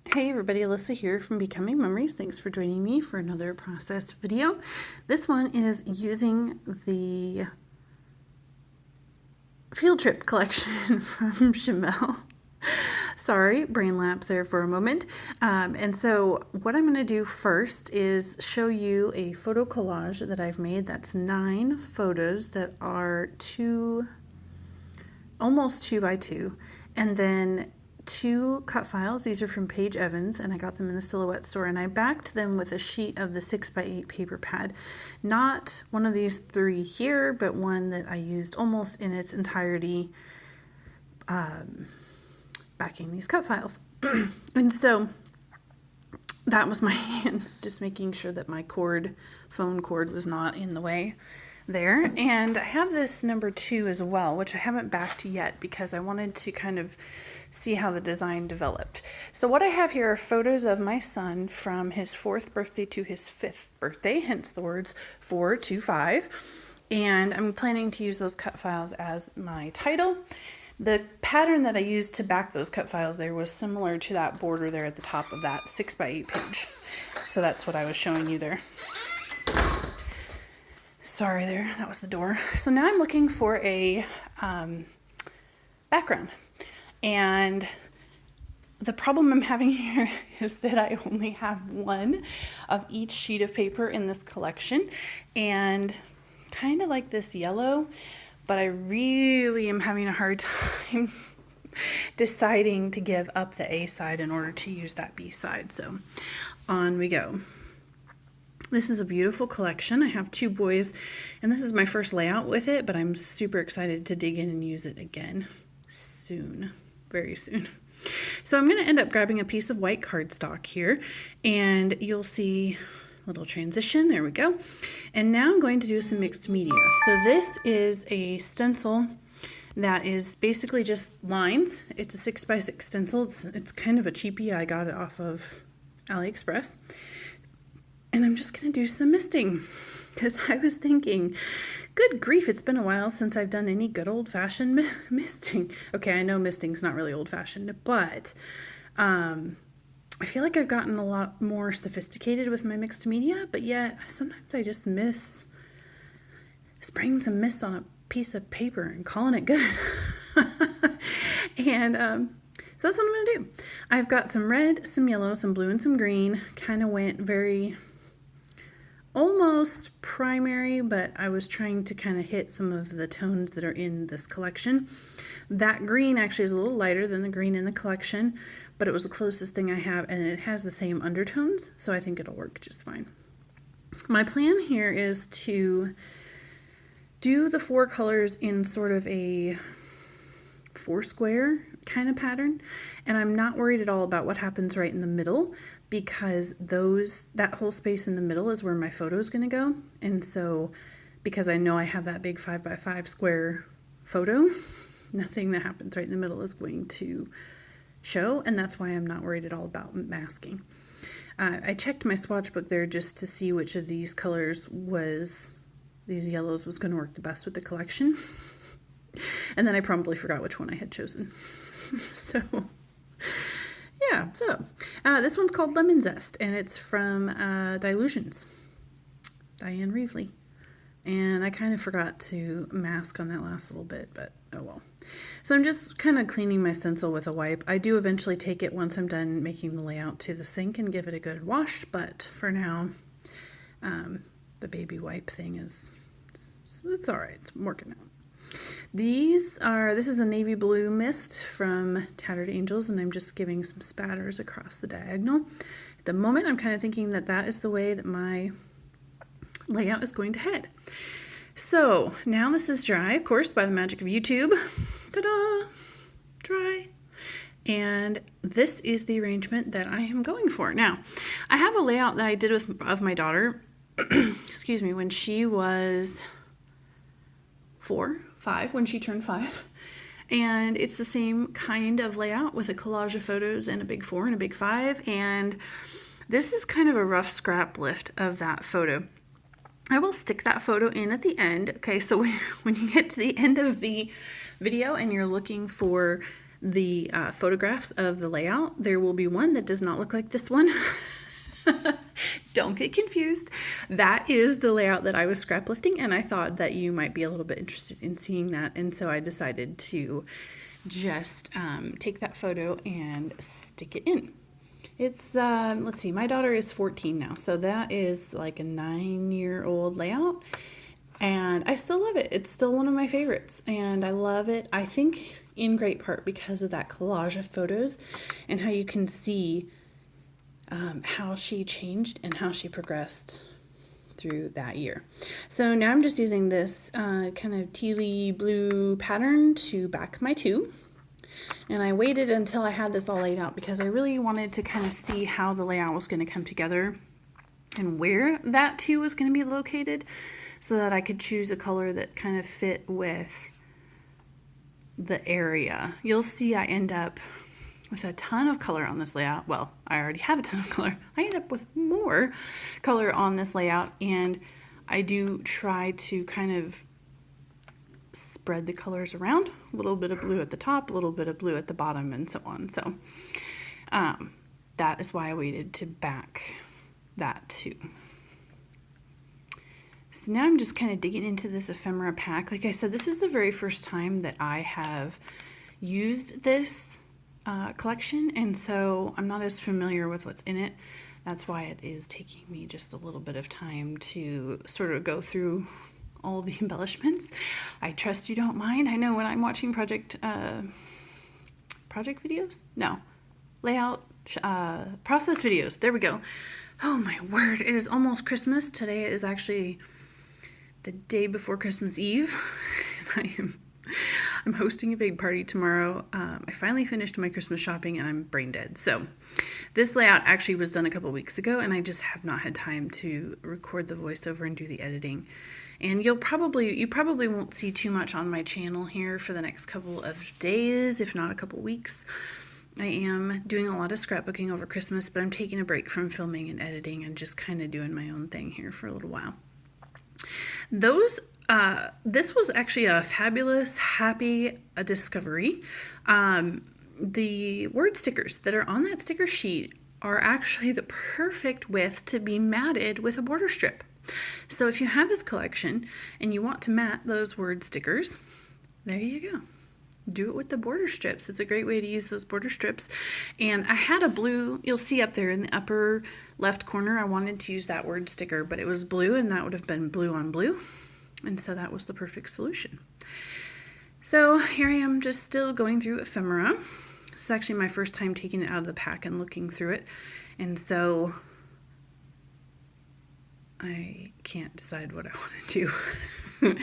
Hey everybody, Alyssa here from Becoming Memories. Thanks for joining me for another process video. This one is using the field trip collection from Shimelle. Sorry, brain lapse there for a moment. And so what I'm going to do first is show you a photo collage that I've made. That's 9 photos that are almost 2 by 2, and then 2 cut files. These are from Paige Evans, and I got them in the Silhouette store, and I backed them with a sheet of the 6 by 8 paper pad. Not one of these 3 here, but one that I used almost in its entirety backing these cut files. And so that was my hand, just making sure that my phone cord was not in the way there. And I have this number 2 as well, which I haven't backed yet because I wanted to kind of see how the design developed. So what I have here are photos of my son from his 4th birthday to his 5th birthday, hence the words 425. And I'm planning to use those cut files as my title. The pattern that I used to back those cut files there was similar to that border there at the top of that 6 by 8 page. So that's what I was showing you there. Sorry there, that was the door. So now I'm looking for a background. And the problem I'm having here is that I only have one of each sheet of paper in this collection. And kind of like this yellow, but I really am having a hard time deciding to give up the A side in order to use that B side. So on we go. This is a beautiful collection. I have 2 boys, and this is my first layout with it, but I'm super excited to dig in and use it again soon, very soon. So I'm going to end up grabbing a piece of white cardstock here, and you'll see a little transition. There we go. And now I'm going to do some mixed media. So this is a stencil that is basically just lines. It's a 6 by 6 stencil. It's kind of a cheapie. I got it off of AliExpress. And I'm just going to do some misting because I was thinking, good grief, it's been a while since I've done any good old-fashioned misting. Okay, I know misting's not really old-fashioned, but I feel like I've gotten a lot more sophisticated with my mixed media, but yet sometimes I just miss spraying some mist on a piece of paper and calling it good. And so that's what I'm going to do. I've got some red, some yellow, some blue, and some green. Kind of went very almost primary, but I was trying to kind of hit some of the tones that are in this collection. That green actually is a little lighter than the green in the collection, but it was the closest thing I have, and it has the same undertones, so I think it'll work just fine. My plan here is to do the 4 colors in sort of a 4 square kind of pattern, and I'm not worried at all about what happens right in the middle because that whole space in the middle is where my photo is going to go. And so because I know I have that big 5 by 5 square photo, nothing that happens right in the middle is going to show, and that's why I'm not worried at all about masking. I checked my swatch book there just to see which of these colors these yellows was going to work the best with the collection. And then I promptly forgot which one I had chosen. So, yeah. So, this one's called Lemon Zest, and it's from Dilutions, Diane Reevely. And I kind of forgot to mask on that last little bit, but oh well. So I'm just kind of cleaning my stencil with a wipe. I do eventually take it once I'm done making the layout to the sink and give it a good wash, but for now, the baby wipe thing it's all right. It's working out. This is a navy blue mist from Tattered Angels, and I'm just giving some spatters across the diagonal. At the moment, I'm kind of thinking that is the way that my layout is going to head. So now this is dry, of course, by the magic of YouTube. Ta-da! Dry. And this is the arrangement that I am going for. Now, I have a layout that I did of my daughter, excuse me, when she was 5, when she turned 5. And it's the same kind of layout with a collage of photos and a big 4 and a big 5. And this is kind of a rough scrap lift of that photo. I will stick that photo in at the end. Okay, so when you get to the end of the video and you're looking for the photographs of the layout, there will be one that does not look like this one. Don't get confused. That is the layout that I was scraplifting, and I thought that you might be a little bit interested in seeing that, and so I decided to just take that photo and stick it in. It's, let's see, my daughter is 14 now, so that is like a 9-year-old layout, and I still love it. It's still one of my favorites, and I love it, I think, in great part because of that collage of photos and how you can see how she changed and how she progressed through that year. So now I'm just using this kind of tealy blue pattern to back my 2. And I waited until I had this all laid out because I really wanted to kind of see how the layout was going to come together and where that 2 was going to be located so that I could choose a color that kind of fit with the area. You'll see I end up with a ton of color on this layout. Well, I already have a ton of color. I end up with more color on this layout, and I do try to kind of spread the colors around. A little bit of blue at the top, a little bit of blue at the bottom, and so on. So that is why I waited to back that too. So now I'm just kind of digging into this ephemera pack. Like I said, this is the very first time that I have used this collection, and so I'm not as familiar with what's in it. That's why it is taking me just a little bit of time to sort of go through all the embellishments. I trust you don't mind. I know when I'm watching project videos? No. Layout, process videos. There we go. Oh my word, it is almost Christmas. Today is actually the day before Christmas Eve. I'm hosting a big party tomorrow. I finally finished my Christmas shopping and I'm brain dead. So this layout actually was done a couple weeks ago, and I just have not had time to record the voiceover and do the editing. And you probably won't see too much on my channel here for the next couple of days, if not a couple weeks. I am doing a lot of scrapbooking over Christmas, but I'm taking a break from filming and editing and just kind of doing my own thing here for a little while. This was actually a fabulous, happy discovery. The word stickers that are on that sticker sheet are actually the perfect width to be matted with a border strip. So if you have this collection and you want to mat those word stickers, there you go. Do it with the border strips. It's a great way to use those border strips. And I had a blue, you'll see up there in the upper left corner, I wanted to use that word sticker, but it was blue, and that would have been blue on blue. And so that was the perfect solution. So here I am just still going through ephemera. This is actually my first time taking it out of the pack and looking through it. And so I can't decide what I want to do.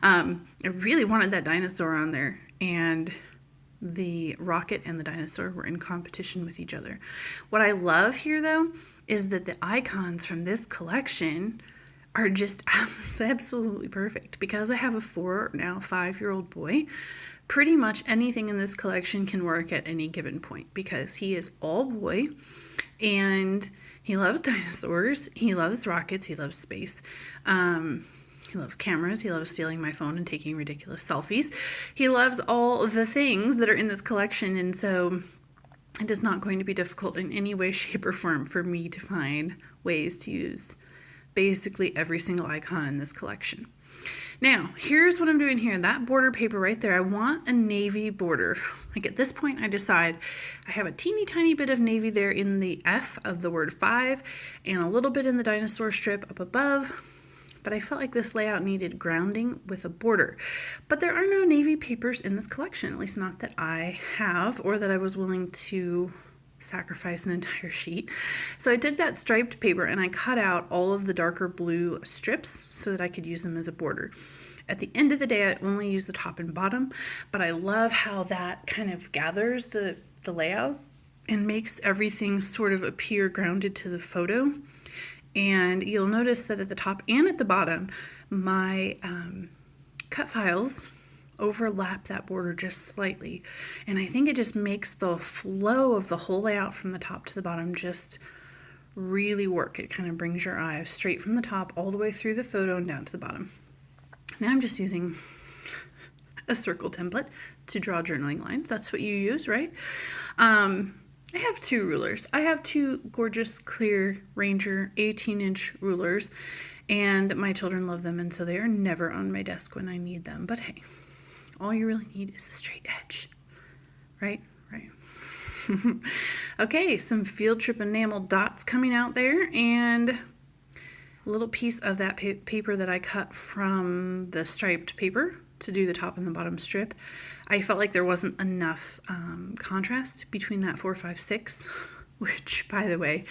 I really wanted that dinosaur on there, and the rocket and the dinosaur were in competition with each other. What I love here, though, is that the icons from this collection are just absolutely perfect. Because I have a 5-year-old boy, pretty much anything in this collection can work at any given point because he is all boy, and he loves dinosaurs, he loves rockets, he loves space, he loves cameras, he loves stealing my phone and taking ridiculous selfies. He loves all the things that are in this collection, and so it is not going to be difficult in any way, shape, or form for me to find ways to use basically every single icon in this collection. Now, here's what I'm doing here. That border paper right there, I want a navy border. Like at this point, I decide I have a teeny tiny bit of navy there in the F of the word 5 and a little bit in the dinosaur strip up above. But I felt like this layout needed grounding with a border. But there are no navy papers in this collection, at least not that I have or that I was willing to sacrifice an entire sheet. So I did that striped paper and I cut out all of the darker blue strips so that I could use them as a border. At the end of the day, I only use the top and bottom, but I love how that kind of gathers the layout and makes everything sort of appear grounded to the photo. And you'll notice that at the top and at the bottom, my cut files overlap that border just slightly. And I think it just makes the flow of the whole layout from the top to the bottom just really work. It kind of brings your eye straight from the top all the way through the photo and down to the bottom. Now I'm just using a circle template to draw journaling lines. That's what you use, right? I have 2 rulers. I have 2 gorgeous clear Ranger 18-inch rulers, and my children love them, and so they are never on my desk when I need them. But hey, all you really need is a straight edge, right? Right. Okay, some field trip enamel dots coming out there, and a little piece of that paper that I cut from the striped paper to do the top and the bottom strip. I felt like there wasn't enough contrast between that 4, 5, 6, which, by the way,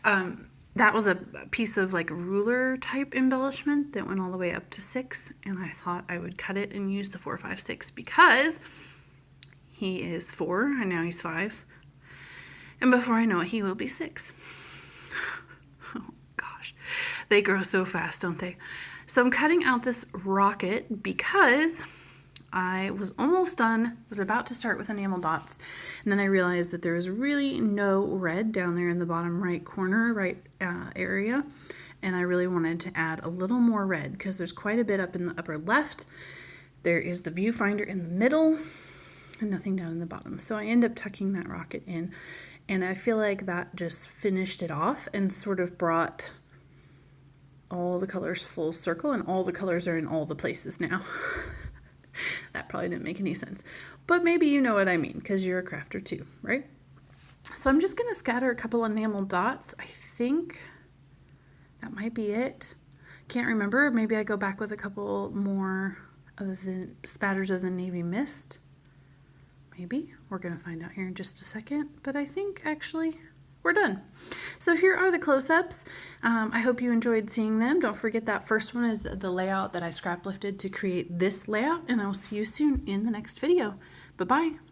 that was a piece of like ruler type embellishment that went all the way up to 6, and I thought I would cut it and use the 4, 5, 6 because he is 4 and now he's 5, and before I know it, he will be 6. Oh gosh, they grow so fast, don't they? So I'm cutting out this rocket because I was almost done, was about to start with enamel dots, and then I realized that there is really no red down there in the bottom right corner, area, and I really wanted to add a little more red because there's quite a bit up in the upper left. There is the viewfinder in the middle and nothing down in the bottom. So I end up tucking that rocket in, and I feel like that just finished it off and sort of brought all the colors full circle, and all the colors are in all the places now. That probably didn't make any sense, but maybe you know what I mean because you're a crafter too, right? So I'm just going to scatter a couple enamel dots. I think that might be it. Can't remember. Maybe I go back with a couple more of the spatters of the navy mist. Maybe. We're going to find out here in just a second, but I think actually we're done. So here are the close-ups. I hope you enjoyed seeing them. Don't forget that first one is the layout that I scrap lifted to create this layout, and I will see you soon in the next video. Bye-bye.